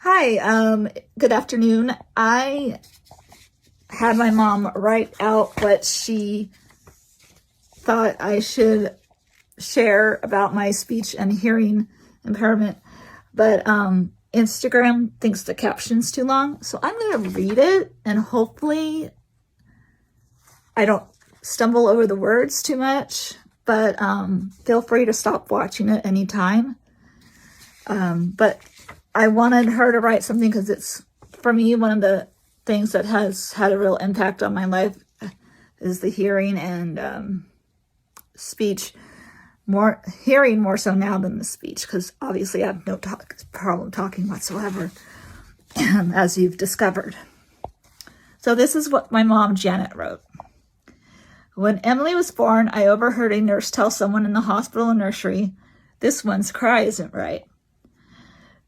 Hi, good afternoon. I had my mom write out what she thought I should share about my speech and hearing impairment, but Instagram thinks the caption's too long, so I'm going to read it, and hopefully I don't stumble over the words too much, but feel free to stop watching it anytime. But I wanted her to write something because it's, for me, one of the things that has had a real impact on my life is the hearing and speech. Hearing more so now than the speech, because obviously I have no problem talking whatsoever, as you've discovered. So this is what my mom, Janet, wrote. When Emily was born, I overheard a nurse tell someone in the hospital nursery, "This one's cry isn't right."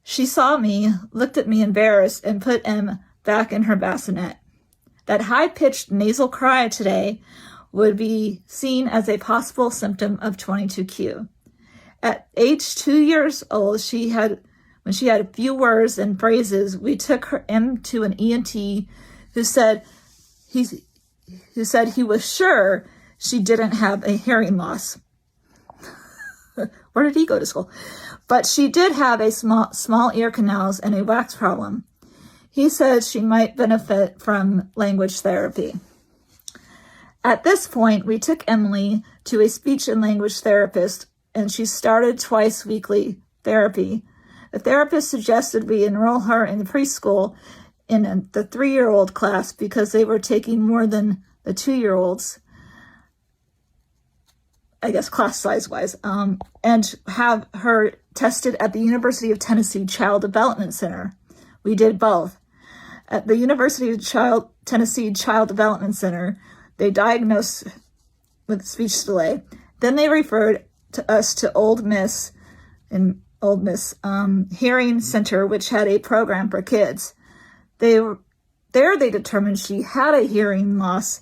She saw me, looked at me embarrassed, and put Em back in her bassinet. That high-pitched nasal cry today would be seen as a possible symptom of 22q. At age 2 years old, when she had a few words and phrases, we took Em to an ENT who said he was sure she didn't have a hearing loss. Where did he go to school? But she did have a small ear canals and a wax problem. He said she might benefit from language therapy. At this point, we took Emily to a speech and language therapist, and she started twice weekly therapy. The therapist suggested we enroll her in preschool in the 3-year-old class because they were taking more than the 2-year-olds, I guess class size-wise, and have her tested at the University of Tennessee Child Development Center. We did both. At the University of Tennessee Child Development Center, they diagnosed with speech delay. Then they referred us to Old Miss Hearing Center, which had a program for kids. They determined she had a hearing loss,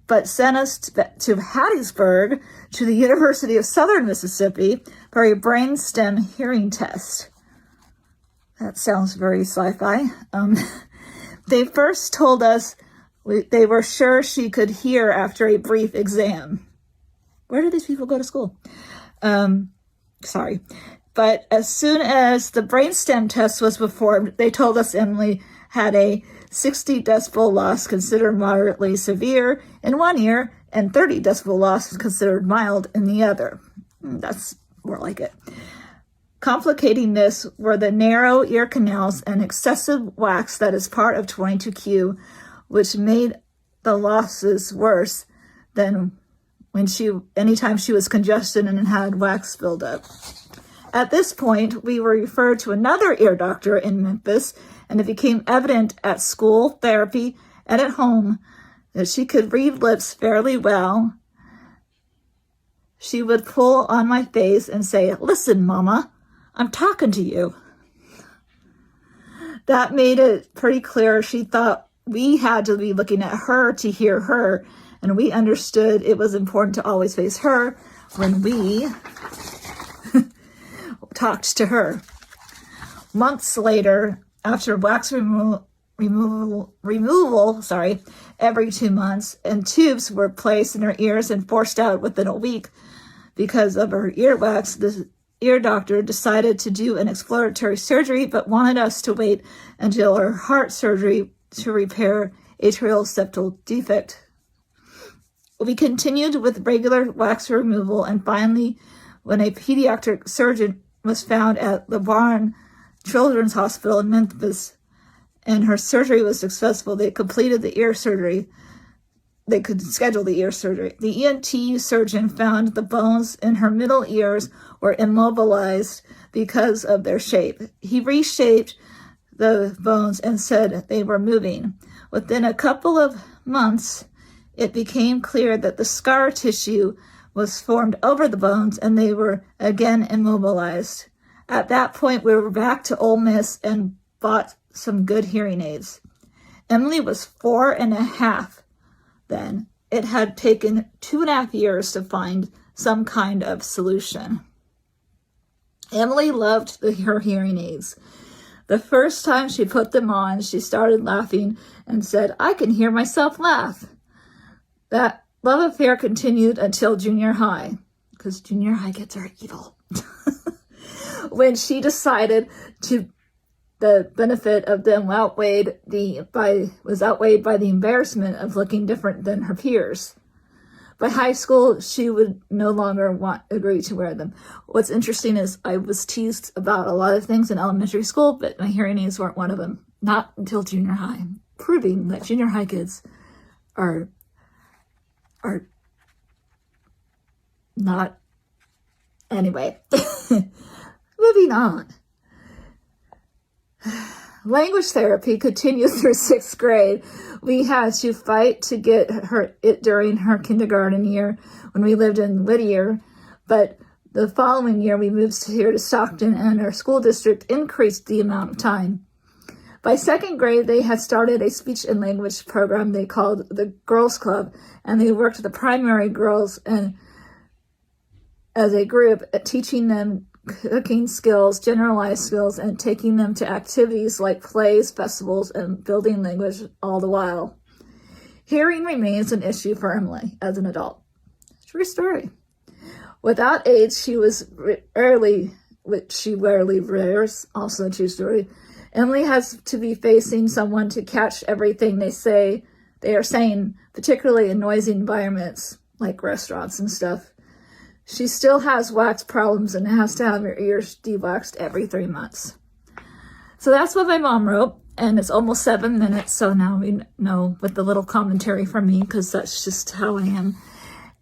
but sent us to Hattiesburg to the University of Southern Mississippi for a brainstem hearing test. That sounds very sci-fi. They first told us they were sure she could hear after a brief exam. Where do these people go to school? Sorry. But as soon as the brainstem test was performed, they told us Emily had a 60 decibel loss considered moderately severe in one ear and 30 decibel loss considered mild in the other. That's more like it. Complicating this were the narrow ear canals and excessive wax that is part of 22q, which made the losses worse than anytime she was congested and had wax buildup. At this point, we were referred to another ear doctor in Memphis, and it became evident at school, therapy, and at home that she could read lips fairly well. She would pull on my face and say, "Listen, Mama, I'm talking to you." That made it pretty clear she thought we had to be looking at her to hear her, and we understood it was important to always face her when we talked to her. Months later, after wax removal every 2 months, and tubes were placed in her ears and forced out within a week because of her earwax, the ear doctor decided to do an exploratory surgery but wanted us to wait until her heart surgery to repair atrial septal defect. We continued with regular wax removal, and finally, when a pediatric surgeon was found at LeBaron Children's Hospital in Memphis, and her surgery was successful, they completed the ear surgery. They could schedule the ear surgery. The ENT surgeon found the bones in her middle ears were immobilized because of their shape. He reshaped the bones and said they were moving. Within a couple of months, it became clear that the scar tissue was formed over the bones and they were again immobilized. At that point, we were back to Ole Miss and bought some good hearing aids. Emily was 4.5 then. It had taken 2.5 years to find some kind of solution. Emily loved her hearing aids. The first time she put them on, she started laughing and said, "I can hear myself laugh." That love affair continued until junior high, because junior high kids are evil. When she decided the benefit of them was outweighed by the embarrassment of looking different than her peers. By high school, she would no longer agree to wear them. What's interesting is I was teased about a lot of things in elementary school, but my hearing aids weren't one of them. Not until junior high, proving that junior high kids are not. Anyway, moving on. Language therapy continued through 6th grade. We had to fight to get it during her kindergarten year when we lived in Whittier, but the following year we moved here to Stockton, and our school district increased the amount of time. By 2nd grade, they had started a speech and language program they called the Girls Club, and they worked with the primary girls and as a group at teaching them cooking skills, generalized skills, and taking them to activities like plays, festivals, and building language all the while. Hearing remains an issue for Emily as an adult. True story. Without aids, she rarely wears, also a true story. Emily has to be facing someone to catch everything they are saying, particularly in noisy environments like restaurants and stuff. She still has wax problems and has to have her ears de-waxed every 3 months. So that's what my mom wrote, and it's almost 7 minutes, so now we know with the little commentary from me, because that's just how I am.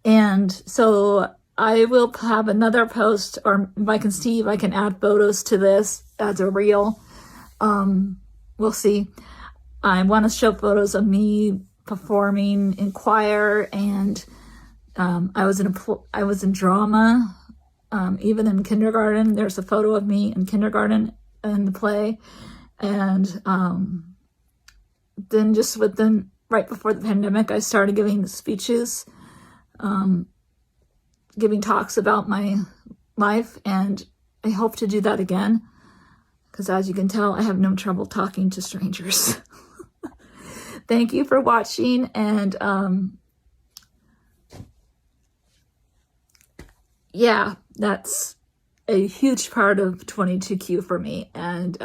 And so I will have another post, or if I can see if I can add photos to this as a reel. We'll see. I want to show photos of me performing in choir, and I was in drama, even in kindergarten. There's a photo of me in kindergarten in the play. And then right before the pandemic, I started giving speeches, giving talks about my life. And I hope to do that again, because as you can tell, I have no trouble talking to strangers. Thank you for watching. And yeah, that's a huge part of 22Q for me, and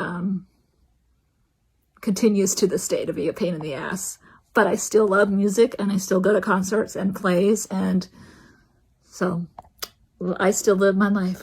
continues to this day to be a pain in the ass. But I still love music, and I still go to concerts and plays, and so I still live my life.